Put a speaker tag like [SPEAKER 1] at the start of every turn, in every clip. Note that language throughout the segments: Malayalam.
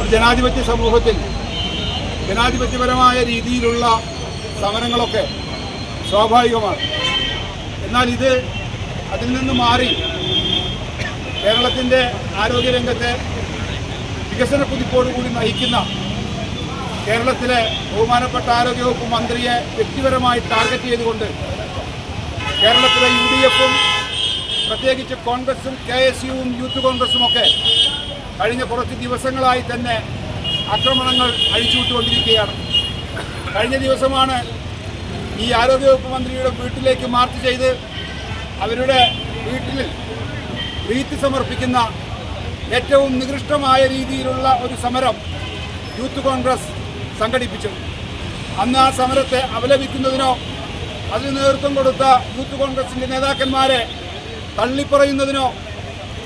[SPEAKER 1] ഒരു ജനാധിപത്യ സമൂഹത്തിൽ ജനാധിപത്യപരമായ രീതിയിലുള്ള സമരങ്ങളൊക്കെ സ്വാഭാവികമാണ്. എന്നാൽ അതിൽ നിന്ന് മാറി കേരളത്തിൻ്റെ ആരോഗ്യരംഗത്തെ വികസന കുതിപ്പോടുകൂടി നയിക്കുന്ന കേരളത്തിലെ ബഹുമാനപ്പെട്ട ആരോഗ്യവകുപ്പ് മന്ത്രിയെ വ്യക്തിപരമായി ടാർഗറ്റ് ചെയ്തുകൊണ്ട് കേരളത്തിലെ UDF-ഉം പ്രത്യേകിച്ച് കോൺഗ്രസും KSUവും യൂത്ത് കോൺഗ്രസുമൊക്കെ കഴിഞ്ഞ കുറച്ച് ദിവസങ്ങളായി തന്നെ ആക്രമണങ്ങൾ അഴിച്ചുവിട്ടുകൊണ്ടിരിക്കുകയാണ്. കഴിഞ്ഞ ദിവസമാണ് ഈ ആരോഗ്യവകുപ്പ് മന്ത്രിയുടെ വീട്ടിലേക്ക് മാർച്ച് ചെയ്ത് അവരുടെ വീട്ടിൽ റീത്ത് സമർപ്പിക്കുന്ന ഏറ്റവും നികൃഷ്ടമായ രീതിയിലുള്ള ഒരു സമരം യൂത്ത് കോൺഗ്രസ് സംഘടിപ്പിച്ചത്. അന്ന് ആ സമരത്തെ അപലപിക്കുന്നതിനോ അതിന് നേതൃത്വം കൊടുത്ത യൂത്ത് കോൺഗ്രസിൻ്റെ നേതാക്കന്മാരെ തള്ളിപ്പറയുന്നതിനോ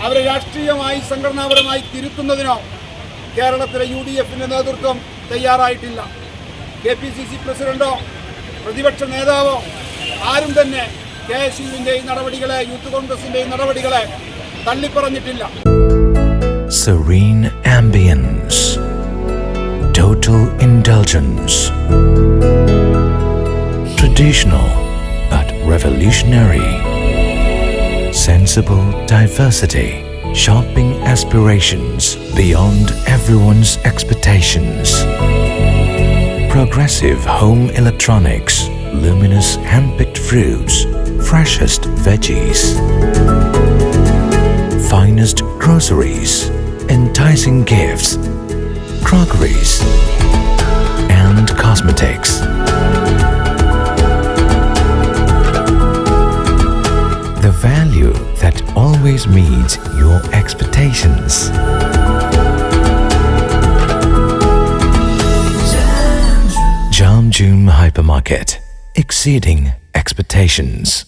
[SPEAKER 1] അവരെ രാഷ്ട്രീയമായി സംഘടനാപരമായി തിരുത്തുന്നതിനോ കേരളത്തിലെ UDF-ൻ്റെ നേതൃത്വം തയ്യാറായിട്ടില്ല. KPCC പ്രസിഡന്റോ പ്രതിപക്ഷ നേതാവോ ആരും തന്നെ KSUവിൻ്റെയും നടപടികളെ യൂത്ത് കോൺഗ്രസിൻ്റെയും നടപടികളെ തള്ളിപ്പറഞ്ഞിട്ടില്ല.
[SPEAKER 2] Serene ambience, total indulgence, traditional but revolutionary, sensible diversity, shopping aspirations beyond everyone's expectations, progressive home electronics, luminous hand-picked fruits, freshest veggies, finest groceries, enticing gifts, crockeries, and cosmetics. The value that always meets your expectations. Jam June Hypermarket, exceeding expectations.